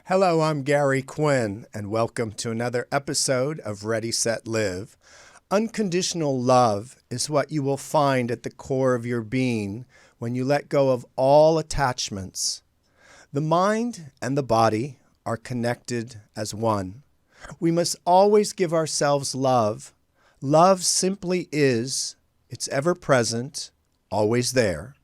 Hello, I'm Gary Quinn, and welcome to another episode of Ready, Set, Live. Unconditional love is what you will find at the core of your being when you let go of all attachments. The mind and the body are connected as one. We must always give ourselves love. Love simply is. It's ever present, always there.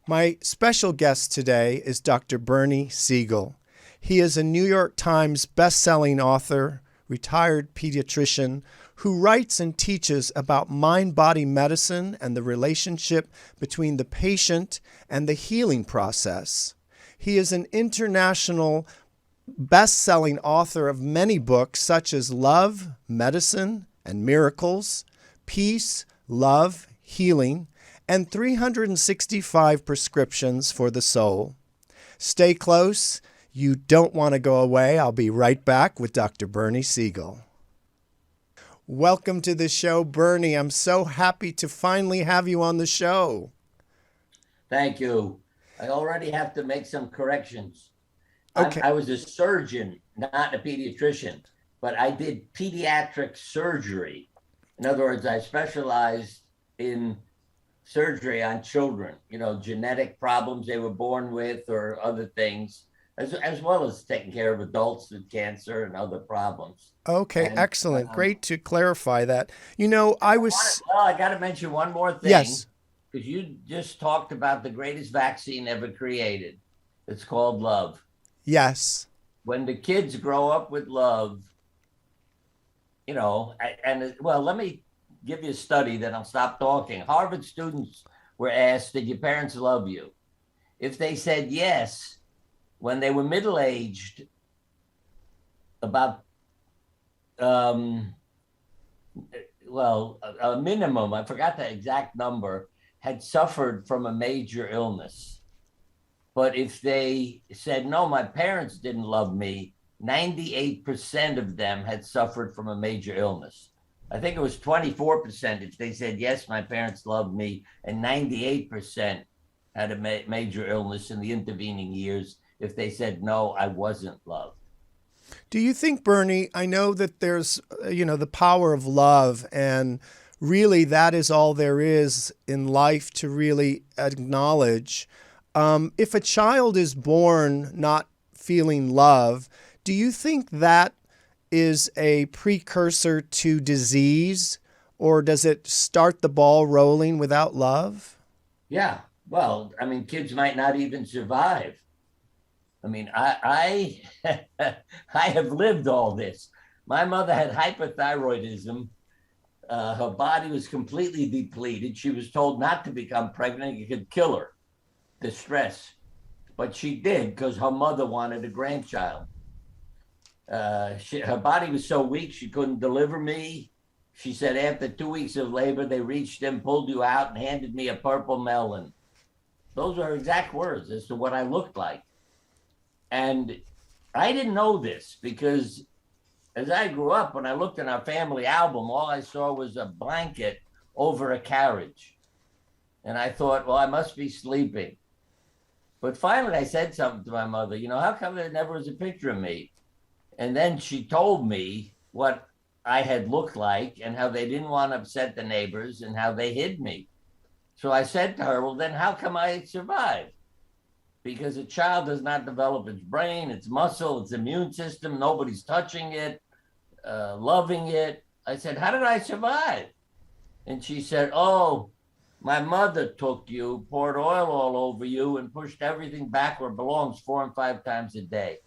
My special guest today is Dr. Bernie Siegel. He is a New York Times best-selling author, retired pediatrician, who writes and teaches about mind-body medicine and the relationship between the patient and the healing process. He is an international best-selling author of many books such as Love, Medicine, and Miracles, Peace, Love, Healing, and 365 Prescriptions for the Soul. Stay close. You don't want to go away. I'll be right back with Dr. Bernie Siegel. Welcome to the show, Bernie. I'm so happy to finally have you on the show. Thank you. I already have to make some corrections. Okay. I was a surgeon, not a pediatrician, but I did pediatric surgery. In other words, I specialized in surgery on children, genetic problems they were born with or other things, as well as taking care of adults with cancer and other problems. Okay, And, excellent. Great to clarify that. I got to mention one more thing. Yes. Because you just talked about the greatest vaccine ever created. It's called love. Yes. When the kids grow up with love, let me give you a study, then I'll stop talking. Harvard students were asked, did your parents love you? If they said yes, when they were middle-aged, about, a minimum, I forgot the exact number, had suffered from a major illness. But if they said, no, my parents didn't love me, 98% of them had suffered from a major illness. I think it was 24% if they said, yes, my parents loved me, and 98% had a major illness in the intervening years if they said, no, I wasn't loved. Do you think, Bernie, I know that there's, the power of love, and really that is all there is in life to really acknowledge. If a child is born not feeling love, do you think that is a precursor to disease, or does it start the ball rolling without love? Yeah, well, kids might not even survive. I have lived all this. My mother had hypothyroidism. Her body was completely depleted. She was told not to become pregnant. It could kill her, the stress. But she did because her mother wanted a grandchild. Her body was so weak she couldn't deliver me. She said after 2 weeks of labor, they reached in, pulled you out, and handed me a purple melon. Those are exact words as to what I looked like. And I didn't know this because as I grew up, when I looked in our family album, all I saw was a blanket over a carriage. And I thought, well, I must be sleeping. But finally, I said something to my mother, how come there never was a picture of me? And then she told me what I had looked like and how they didn't want to upset the neighbors and how they hid me. So I said to her, well, then how come I survived? Because a child does not develop its brain, its muscle, its immune system. Nobody's touching it, loving it. I said, how did I survive? And she said, oh, my mother took you, poured oil all over you, and pushed everything back where it belongs 4 and 5 times a day.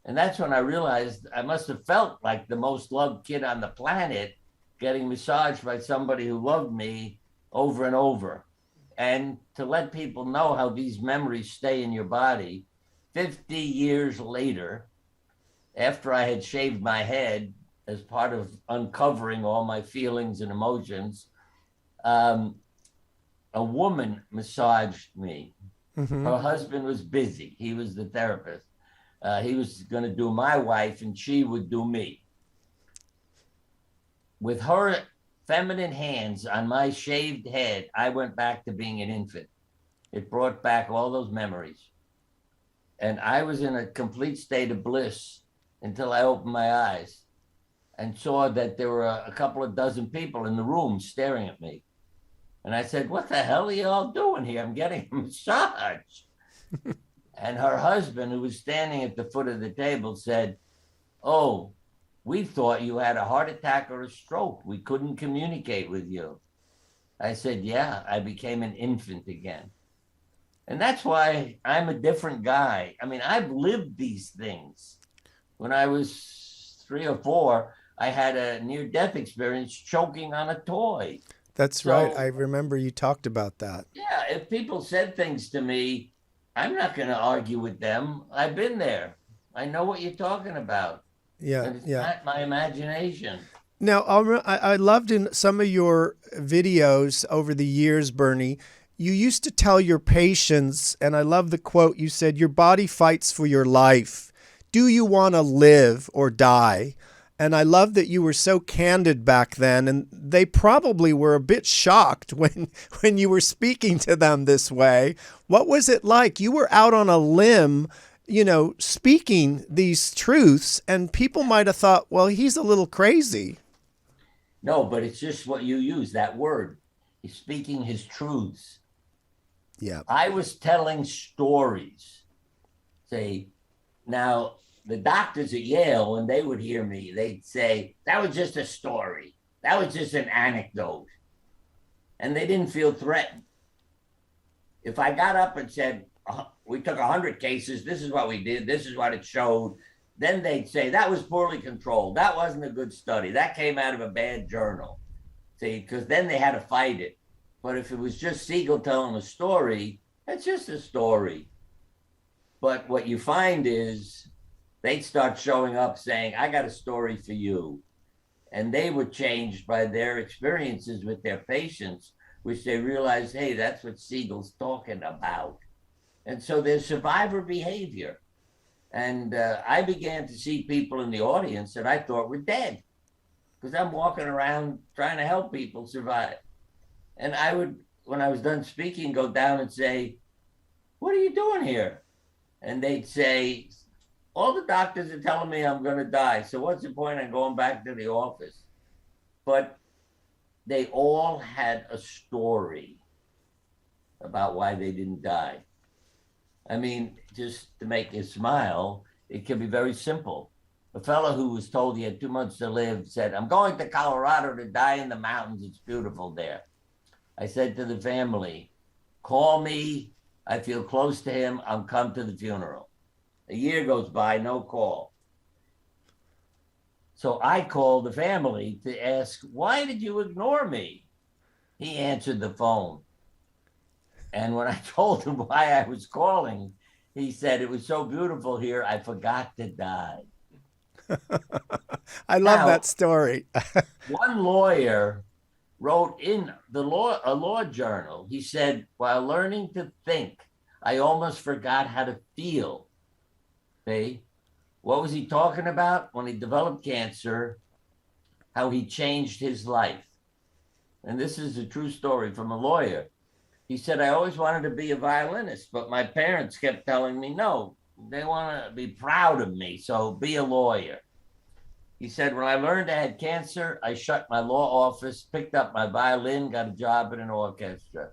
And that's when I realized I must have felt like the most loved kid on the planet, getting massaged by somebody who loved me over and over. And to let people know how these memories stay in your body, 50 years later, after I had shaved my head as part of uncovering all my feelings and emotions, a woman massaged me. Mm-hmm. Her husband was busy. He was the therapist. He was going to do my wife and she would do me. With her feminine hands on my shaved head, I went back to being an infant. It brought back all those memories. And I was in a complete state of bliss until I opened my eyes and saw that there were a couple of dozen people in the room staring at me. And I said, "What the hell are you all doing here? I'm getting a massage." And her husband, who was standing at the foot of the table, said, "Oh, we thought you had a heart attack or a stroke. We couldn't communicate with you." I said, "Yeah, I became an infant again." And that's why I'm a different guy. I mean, I've lived these things. When I was 3 or 4, I had a near death experience choking on a toy. That's right. I So, remember you talked about that. yeah, if people said things to me, I'm not going to argue with them. I've been there. I know what you're talking about. Yeah, And it's yeah. not my imagination. Now, I loved in some of your videos over the years, Bernie, you used to tell your patients, and I love the quote, you said, "Your body fights for your life. Do you want to live or die?" And I love that you were so candid back then, and they probably were a bit shocked when you were speaking to them this way. What was it like? You were out on a limb, speaking these truths, and people might have thought, well, he's a little crazy. No, but it's just what you use, that word. He's speaking his truths. Yeah. I was telling stories. Say, now the doctors at Yale, when they would hear me, they'd say, "That was just a story. That was just an anecdote." And they didn't feel threatened. If I got up and said, "We took 100 cases, this is what we did, this is what it showed," then they'd say, "That was poorly controlled. That wasn't a good study. That came out of a bad journal." See, because then they had to fight it. But if it was just Siegel telling a story, it's just a story. But what you find is they'd start showing up saying, "I got a story for you." And they were changed by their experiences with their patients, which they realized, hey, that's what Siegel's talking about. And so there's survivor behavior. And I began to see people in the audience that I thought were dead because I'm walking around trying to help people survive. And I would, when I was done speaking, go down and say, "What are you doing here?" And they'd say, "All the doctors are telling me I'm going to die. So what's the point in going back to the office?" But they all had a story about why they didn't die. I mean, just to make you smile, it can be very simple. A fellow who was told he had 2 months to live said, "I'm going to Colorado to die in the mountains. It's beautiful there." I said to the family, "Call me. I feel close to him. I'll come to the funeral." A year goes by, no call. So I called the family to ask, "Why did you ignore me?" He answered the phone. And when I told him why I was calling, he said, "It was so beautiful here, I forgot to die." I love Now, that story. one lawyer wrote in a law journal, he said, "While learning to think, I almost forgot how to feel." See? What was he talking about? When he developed cancer, how he changed his life. And this is a true story from a lawyer. He said, "I always wanted to be a violinist, but my parents kept telling me, no, they want to be proud of me, so be a lawyer." He said, "When I learned I had cancer, I shut my law office, picked up my violin, got a job in an orchestra."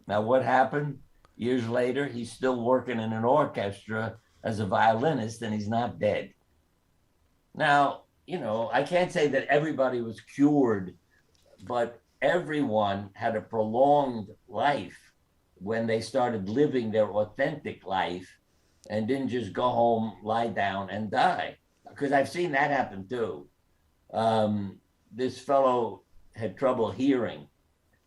Now, what happened? Years later, he's still working in an orchestra as a violinist, and he's not dead. Now, I can't say that everybody was cured, but everyone had a prolonged life when they started living their authentic life and didn't just go home, lie down, and die. Because I've seen that happen too. This fellow had trouble hearing,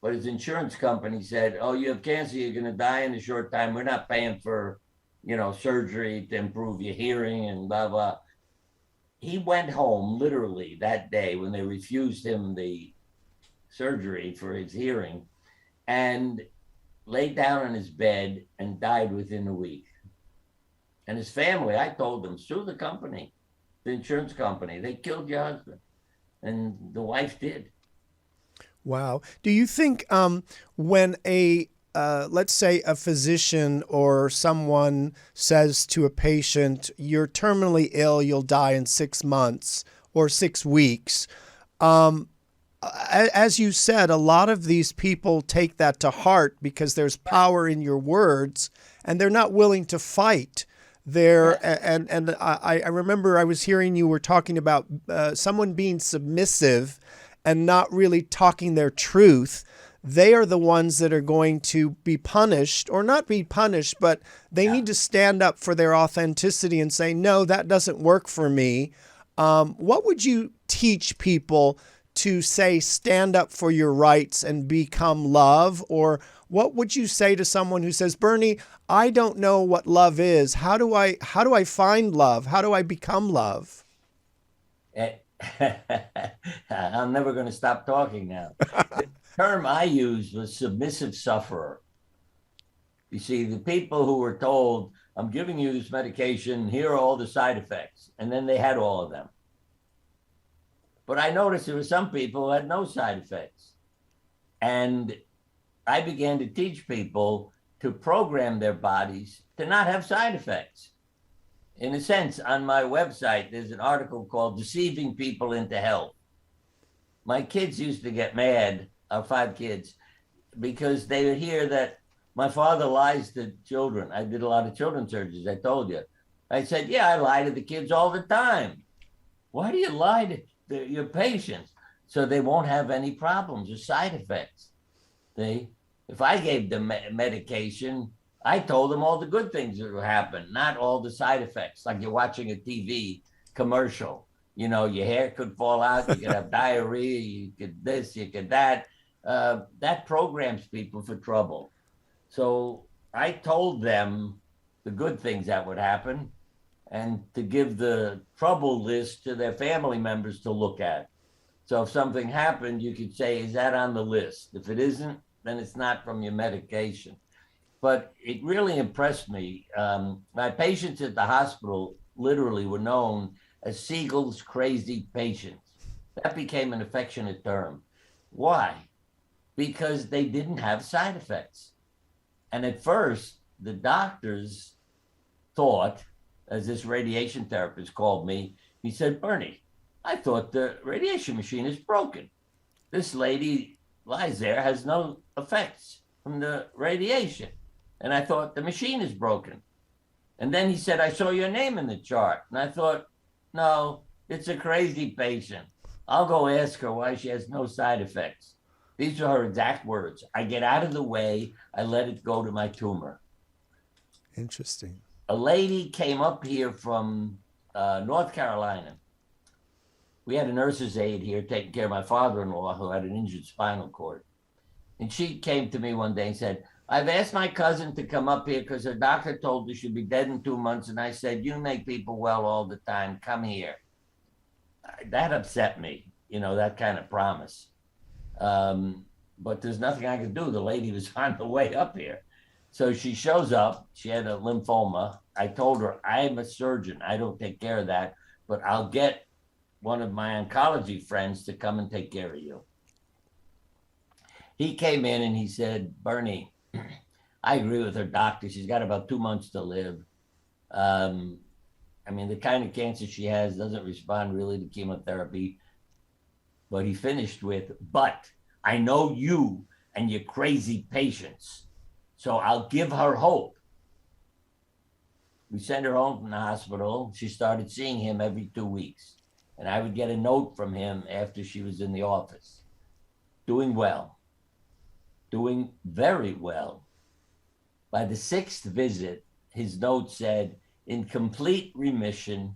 but his insurance company said, "Oh, you have cancer, you're going to die in a short time. We're not paying for, surgery to improve your hearing and blah, blah." He went home literally that day when they refused him the surgery for his hearing and laid down in his bed and died within a week. And his family, I told them, sue the company, the insurance company. They killed your husband. And the wife did. Wow. Do you think when a let's say a physician or someone says to a patient, you're terminally ill, you'll die in 6 months or 6 weeks. As you said, a lot of these people take that to heart because there's power in your words and they're not willing to fight. I remember I was hearing you were talking about someone being submissive and not really talking their truth. They are the ones that are going to be punished, or not be punished, but they need to stand up for their authenticity and say, no, that doesn't work for me. What would you teach people to say, stand up for your rights and become love? Or what would you say to someone who says, Bernie, I don't know what love is. How do I find love? How do I become love? I'm never going to stop talking now. The term I used was submissive sufferer. You see, the people who were told, I'm giving you this medication, here are all the side effects, and then they had all of them. But I noticed there were some people who had no side effects. And I began to teach people to program their bodies to not have side effects. In a sense, on my website, there's an article called Deceiving People into Health. My kids used to get mad, our 5 kids, because they would hear that my father lies to children. I did a lot of children's surgeries, I told you. I said, yeah, I lie to the kids all the time. Why do you lie to your patients? So they won't have any problems or side effects. If I gave them medication, I told them all the good things that would happen, not all the side effects. Like you're watching a TV commercial, you know, your hair could fall out, you could have diarrhea, you could this, you could that. That programs people for trouble. So I told them the good things that would happen and to give the trouble list to their family members to look at. So if something happened, you could say, is that on the list? If it isn't, then it's not from your medication. But it really impressed me. My patients at the hospital literally were known as Siegel's crazy patients. That became an affectionate term. Why? Because they didn't have side effects. And at first, the doctors thought, as this radiation therapist called me, he said, Bernie, I thought the radiation machine is broken. This lady lies there, has no effects from the radiation. And I thought the machine is broken. And then he said, I saw your name in the chart. And I thought, no, it's a crazy patient. I'll go ask her why she has no side effects. These are her exact words. I get out of the way. I let it go to my tumor. Interesting. A lady came up here from North Carolina. We had a nurse's aide here taking care of my father-in-law who had an injured spinal cord. And she came to me one day and said, I've asked my cousin to come up here because her doctor told her she'd be dead in 2 months. And I said, you make people well all the time. Come here. That upset me, you know, that kind of promise. But there's nothing I could do. The lady was on the way up here. So she shows up. She had a lymphoma. I told her, I'm a surgeon. I don't take care of that, but I'll get one of my oncology friends to come and take care of you. He came in and he said, Bernie, I agree with her doctor. She's got about 2 months to live. I mean, the kind of cancer she has doesn't respond really to chemotherapy. But he finished with, but I know you and your crazy patients, so I'll give her hope. We sent her home from the hospital. She started seeing him every 2 weeks. And I would get a note from him after she was in the office. Doing well. Doing very well. By the 6th visit, his note said, in complete remission,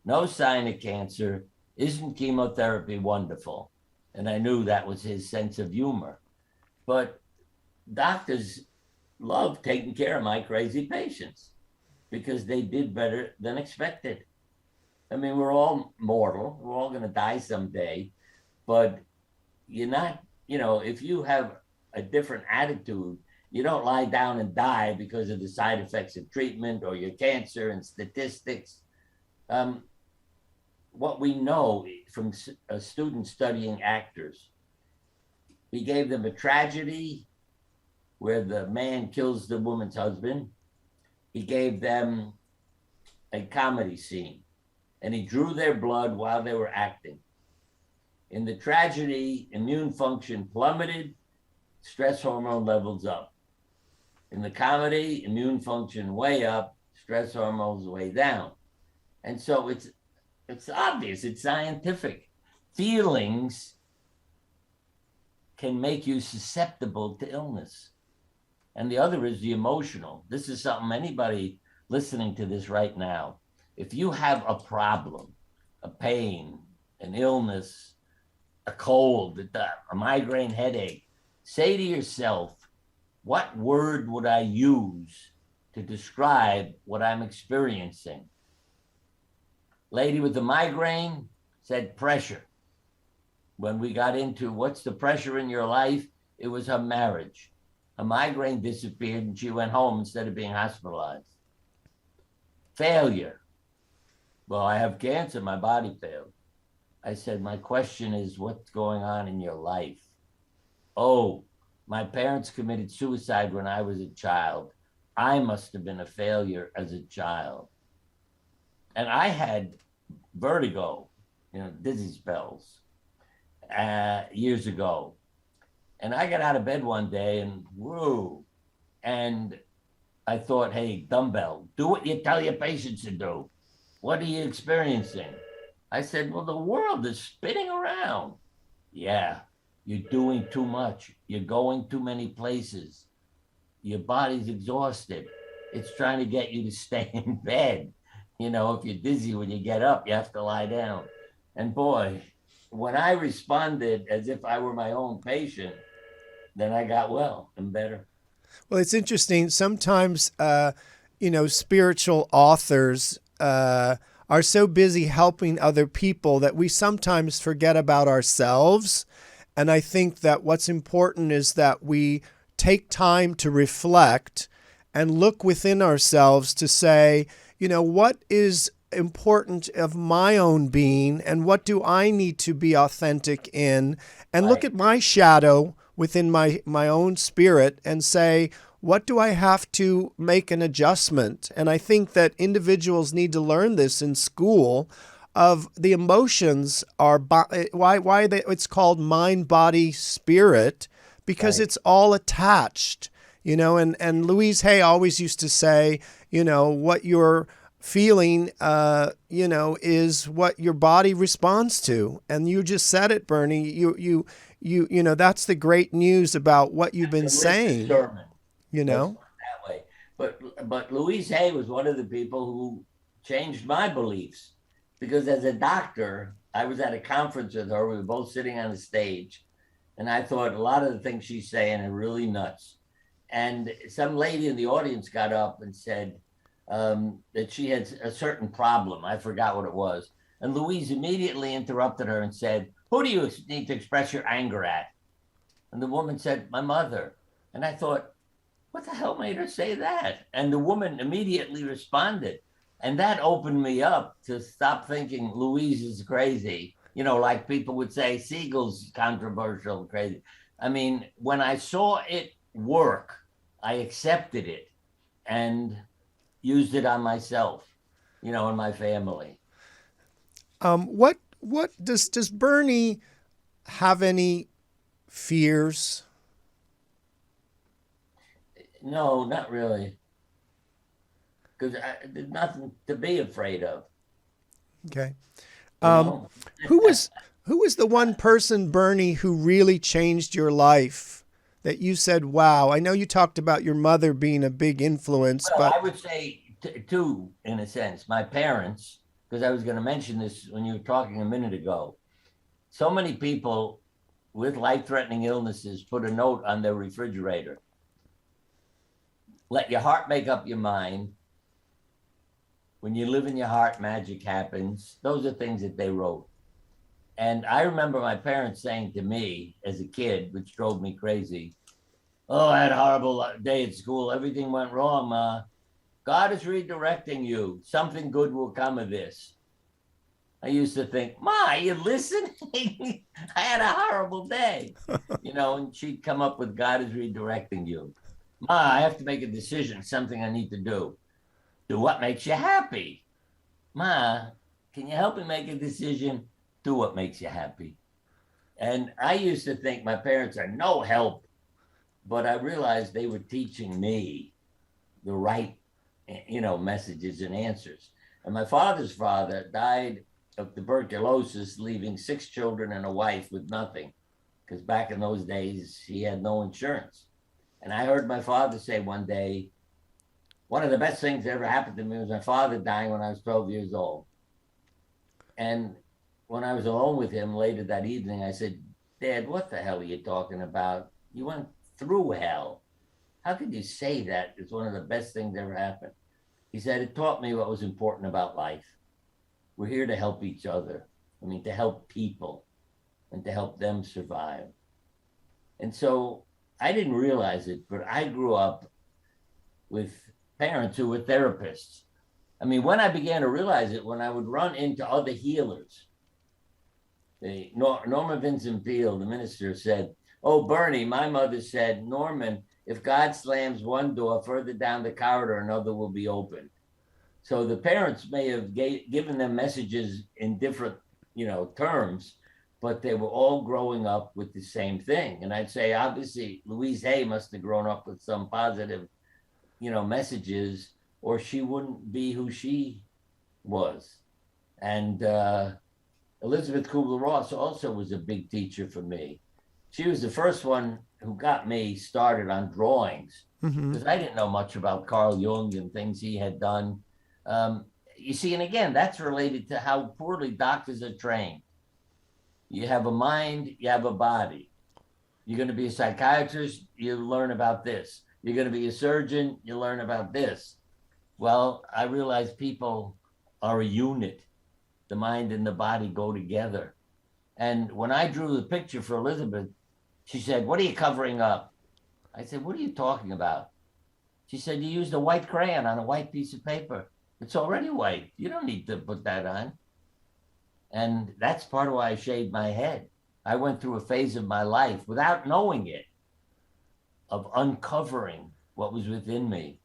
no sign of cancer, isn't chemotherapy wonderful? And I knew that was his sense of humor. But doctors love taking care of my crazy patients because they did better than expected. I mean, we're all mortal. We're all going to die someday. But you're not, you know, if you have a different attitude, you don't lie down and die because of the side effects of treatment or your cancer and statistics. What we know from a student studying actors, we gave them a tragedy where the man kills the woman's husband. He gave them a comedy scene and he drew their blood while they were acting. In the tragedy, immune function plummeted, stress hormone levels up. In the comedy, immune function way up, stress hormones way down. And so it's obvious, it's scientific. Feelings can make you susceptible to illness. And the other is the emotional. This is something anybody listening to this right now, if you have a problem, a pain, an illness, a cold, a migraine headache, say to yourself, what word would I use to describe what I'm experiencing? Lady with the migraine said pressure. When we got into what's the pressure in your life, it was her marriage. Her migraine disappeared and she went home instead of being hospitalized. Failure. Well, I have cancer, my body failed. I said, my question is, what's going on in your life? Oh, my parents committed suicide when I was a child. I must have been a failure as a child. And I had vertigo, dizzy spells years ago. And I got out of bed one day and whoa. And I thought, hey, dumbbell, do what you tell your patients to do. What are you experiencing? I said, well, the world is spinning around. Yeah, you're doing too much. You're going too many places. Your body's exhausted. It's trying to get you to stay in bed. If you're dizzy when you get up, you have to lie down. And boy, when I responded as if I were my own patient, then I got well and better. Well, it's interesting. Sometimes, spiritual authors are so busy helping other people that we sometimes forget about ourselves. And I think that what's important is that we take time to reflect and look within ourselves to say, what is important of my own being and what do I need to be authentic in, and look at my shadow within my own spirit and say, what do I have to make an adjustment? And I think that individuals need to learn this in school of the emotions are why it's called mind, body, spirit, because it's all attached, and Louise Hay always used to say, what you're feeling, is what your body responds to. And you just said it, Bernie, you that's the great news about what you've been saying. Sermon. That way. But Louise Hay was one of the people who changed my beliefs, because as a doctor, I was at a conference with her. We were both sitting on the stage, and I thought a lot of the things she's saying are really nuts. And some lady in the audience got up and said that she had a certain problem. I forgot what it was. And Louise immediately interrupted her and said, who do you need to express your anger at? And the woman said, my mother. And I thought, what the hell made her say that? And the woman immediately responded. And that opened me up to stop thinking Louise is crazy. Like people would say, Siegel's controversial, crazy. I mean, when I saw it work, I accepted it and used it on myself, and my family. What does Bernie have any fears? No, not really. Because there's nothing to be afraid of. Okay. Who was the one person, Bernie, who really changed your life that you said, wow? I know you talked about your mother being a big influence, but I would say two, in a sense. My parents, because I was going to mention this when you were talking a minute ago. So many people with life-threatening illnesses put a note on their refrigerator. Let your heart make up your mind. When you live in your heart, magic happens. Those are things that they wrote. And I remember my parents saying to me as a kid, which drove me crazy, oh, I had a horrible day at school. Everything went wrong, Ma. God is redirecting you. Something good will come of this. I used to think, Ma, are you listening? I had a horrible day. And she'd come up with God is redirecting you. Ma, I have to make a decision, something I need to do. Do what makes you happy. Ma, can you help me make a decision? Do what makes you happy. And I used to think my parents are no help, but I realized they were teaching me the right, messages and answers. And my father's father died of tuberculosis, leaving 6 children and a wife with nothing, because back in those days, he had no insurance. And I heard my father say one day, one of the best things that ever happened to me was my father dying when I was 12 years old. And when I was alone with him later that evening, I said, Dad, what the hell are you talking about? You went through hell. How could you say that? It's one of the best things that ever happened. He said, it taught me what was important about life. We're here to help each other. To help people and to help them survive. And so I didn't realize it, but I grew up with parents who were therapists. When I began to realize it, when I would run into other healers, Norman Vincent Peale, the minister, said, "Oh, Bernie, my mother said, Norman, if God slams one door, further down the corridor, another will be opened." So the parents may have given them messages in different, terms, but they were all growing up with the same thing. And I'd say, obviously, Louise Hay must have grown up with some positive, messages, or she wouldn't be who she was. And Elizabeth Kubler-Ross also was a big teacher for me. She was the first one who got me started on drawings, because I didn't know much about Carl Jung and things he had done. You see, and again, that's related to how poorly doctors are trained. You have a mind, you have a body. You're going to be a psychiatrist, you learn about this. You're going to be a surgeon, you learn about this. Well, I realized people are a unit. The mind and the body go together. And when I drew the picture for Elizabeth, she said, "What are you covering up?" I said, "What are you talking about?" She said, "You used a white crayon on a white piece of paper. It's already white. You don't need to put that on." And that's part of why I shaved my head. I went through a phase of my life without knowing it, of uncovering what was within me.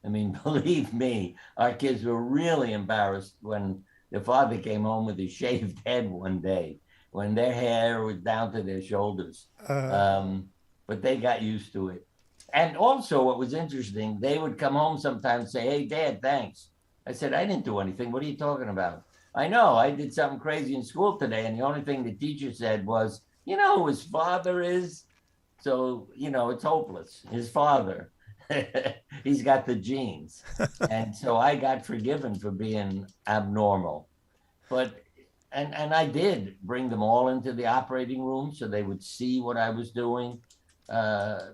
Believe me, our kids were really embarrassed when their father came home with his shaved head one day, when their hair was down to their shoulders. But they got used to it. And also what was interesting, they would come home sometimes and say, "Hey, Dad, thanks." I said, "I didn't do anything. What are you talking about?" "I know, I did something crazy in school today, and the only thing the teacher said was, you know who his father is? So, it's hopeless. His father." He's got the genes. And so I got forgiven for being abnormal. But and I did bring them all into the operating room so they would see what I was doing,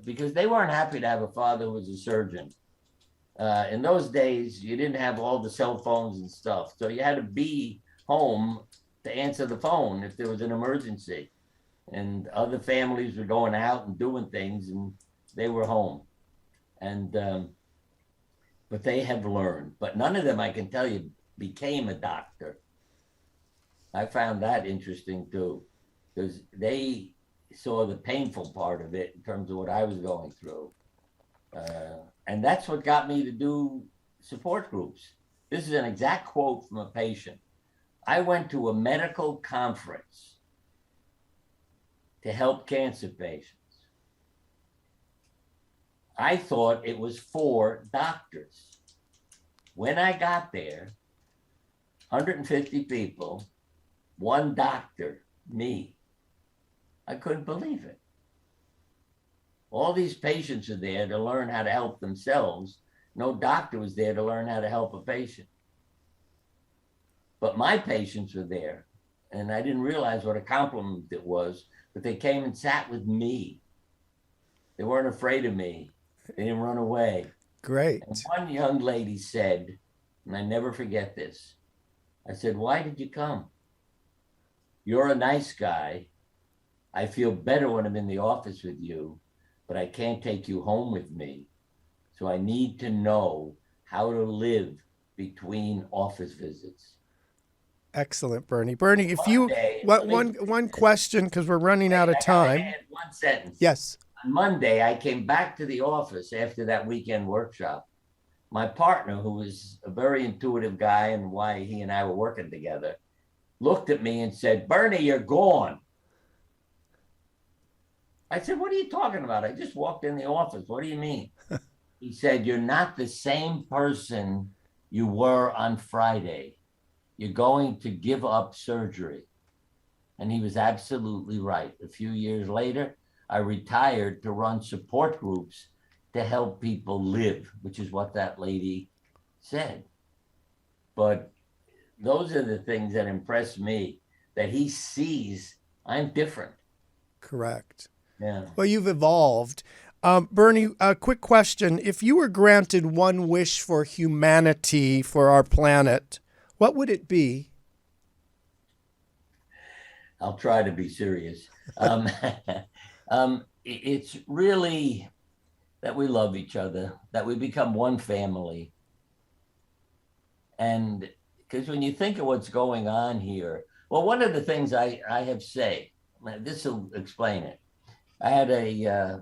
because they weren't happy to have a father who was a surgeon. In those days, you didn't have all the cell phones and stuff, so you had to be home to answer the phone if there was an emergency. And other families were going out and doing things, and they were home. And but they have learned. But none of them, I can tell you, became a doctor. I found that interesting too, because they saw the painful part of it in terms of what I was going through. And that's what got me to do support groups. This is an exact quote from a patient. I went to a medical conference to help cancer patients. I thought it was for doctors. When I got there, 150 people, one doctor, me. I couldn't believe it. All these patients are there to learn how to help themselves. No doctor was there to learn how to help a patient. But my patients were there, and I didn't realize what a compliment it was, but they came and sat with me. They weren't afraid of me. They didn't run away. Great. And one young lady said, and I never forget this, I said, "Why did you come? You're a nice guy. I feel better when I'm in the office with you, but I can't take you home with me. So I need to know how to live between office visits." Excellent, Bernie. Bernie, if One you day, one question, because we're running out of I gotta time. add one sentence. Yes. On Monday, I came back to the office after that weekend workshop. My partner, who was a very intuitive guy and why he and I were working together, looked at me and said, Bernie, you're gone. I said, what are you talking about? I just walked in the office. What do you mean? He said, you're not the same person you were on Friday. You're going to give up surgery. And he was absolutely right. A few years later, I retired to run support groups to help people live, which is what that lady said. But those are the things that impress me, that he sees I'm different. Correct. Yeah. Well, you've evolved. Bernie, a quick question. If you were granted one wish for humanity, for our planet, what would it be? I'll try to be serious. It's really that we love each other, that we become one family. And because when you think of what's going on here, well, one of the things I have say, this will explain it. I had a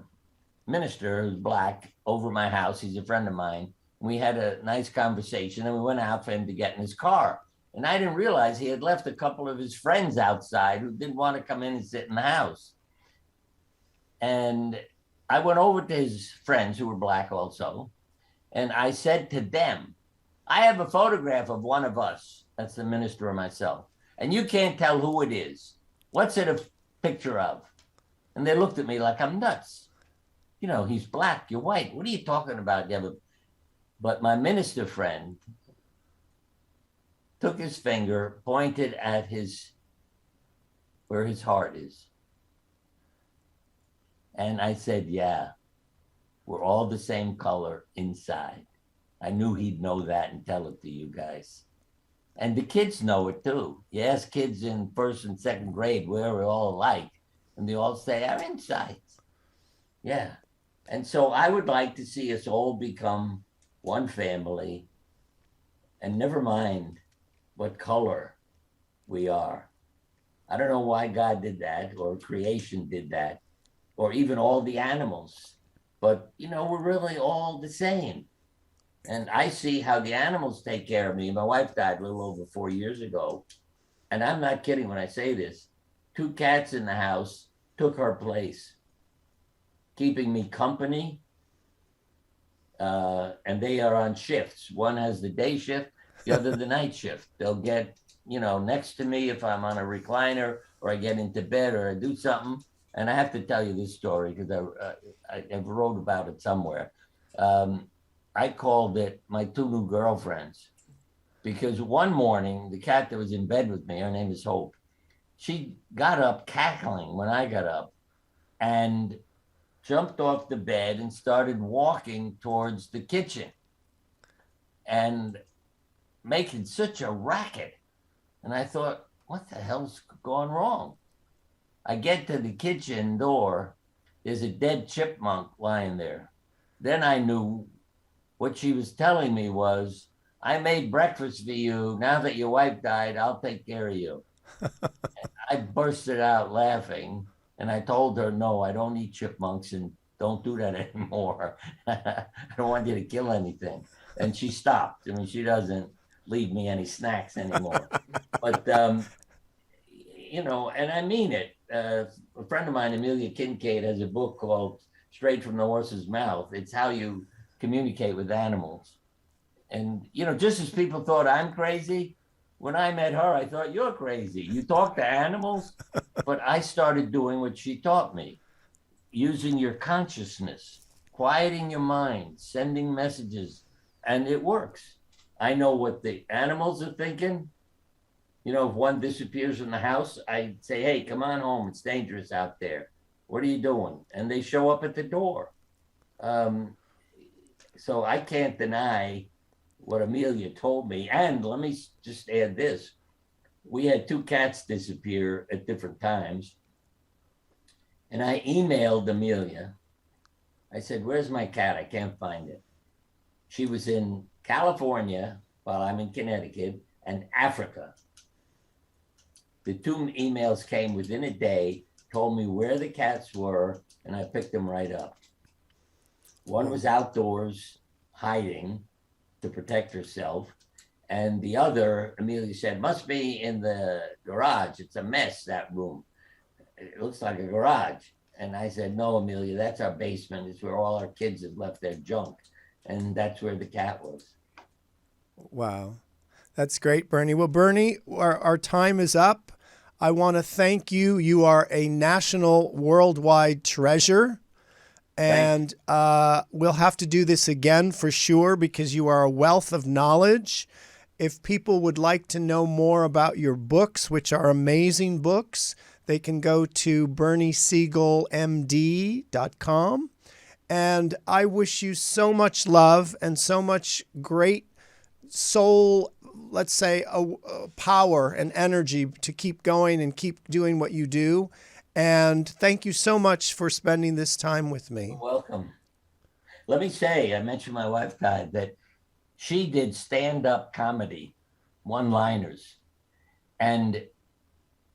minister who's black over my house. He's a friend of mine. We had a nice conversation and we went out for him to get in his car. And I didn't realize he had left a couple of his friends outside who didn't want to come in and sit in the house. And I went over to his friends who were black also. And I said to them, I have a photograph of one of us. That's the minister or myself. And you can't tell who it is. What's it a picture of? And they looked at me like I'm nuts. You know, he's black, you're white. What are you talking about? But my minister friend took his finger, pointed at where his heart is. And I said, yeah, we're all the same color inside. I knew he'd know that and tell it to you guys. And the kids know it too. You ask kids in first and second grade where we're all alike, and they all say, our insides. Yeah. And so I would like to see us all become one family, and never mind what color we are. I don't know why God did that, or creation did that, or even all the animals. But, you know, we're really all the same. And I see how the animals take care of me. My wife died a little over 4 years ago. And I'm not kidding when I say this. 2 cats in the house took her place, keeping me company. And they are on shifts. One has the day shift, the other the night shift. They'll get, you know, next to me if I'm on a recliner or I get into bed or I do something. And I have to tell you this story because I wrote about it somewhere. I called it my 2 new girlfriends, because one morning, the cat that was in bed with me, her name is Hope, she got up cackling when I got up and jumped off the bed and started walking towards the kitchen and making such a racket. And I thought, what the hell's gone wrong? I get to the kitchen door, there's a dead chipmunk lying there. Then I knew what she was telling me was, I made breakfast for you. Now that your wife died, I'll take care of you. I bursted out laughing and I told her, no, I don't eat chipmunks and don't do that anymore. I don't want you to kill anything. And she stopped. I mean, she doesn't leave me any snacks anymore. But, you know, and I mean it. A friend of mine, Amelia Kincaid, has a book called Straight from the Horse's Mouth. It's how you communicate with animals. And, you know, just as people thought I'm crazy, when I met her, I thought you're crazy. You talk to animals, but I started doing what she taught me, using your consciousness, quieting your mind, sending messages, and it works. I know what the animals are thinking. You know, if one disappears from the house, I say, hey, come on home. It's dangerous out there. What are you doing? And they show up at the door. So I can't deny what Amelia told me. And let me just add this. We had 2 cats disappear at different times. And I emailed Amelia. I said, where's my cat? I can't find it. She was in California while I'm in Connecticut and Africa. The 2 emails came within a day told me where the cats were, and I picked them right up. One was outdoors hiding to protect herself. And the other, Amelia said, must be in the garage. It's a mess, that room. It looks like a garage. And I said, no, Amelia, that's our basement. It's where all our kids have left their junk. And that's where the cat was. Wow. That's great, Bernie. Well, Bernie, our time is up. I want to thank you. You are a national, worldwide treasure. And we'll have to do this again for sure, because you are a wealth of knowledge. If people would like to know more about your books, which are amazing books, they can go to berniesiegelmd.com. And I wish you so much love and so much great soul, let's say, power and energy to keep going and keep doing what you do. And thank you so much for spending this time with me. You're welcome. Let me say, I mentioned my wife died, that she did stand-up comedy, one-liners. And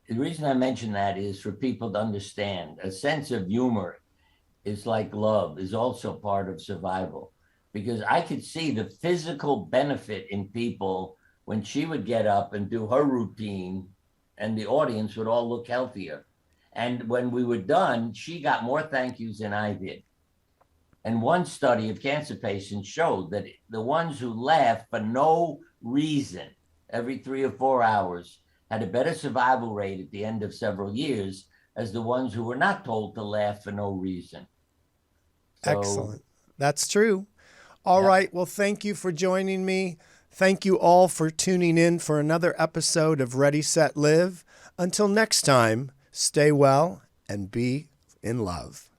the reason I mention that is for people to understand a sense of humor is like love, is also part of survival. Because I could see the physical benefit in people when she would get up and do her routine, and the audience would all look healthier. And when we were done, she got more thank yous than I did. And one study of cancer patients showed that the ones who laughed for no reason every 3 or 4 hours had a better survival rate at the end of several years as the ones who were not told to laugh for no reason. So, excellent. That's true. All right. Well, thank you for joining me. Thank you all for tuning in for another episode of Ready, Set, Live. Until next time, stay well and be in love.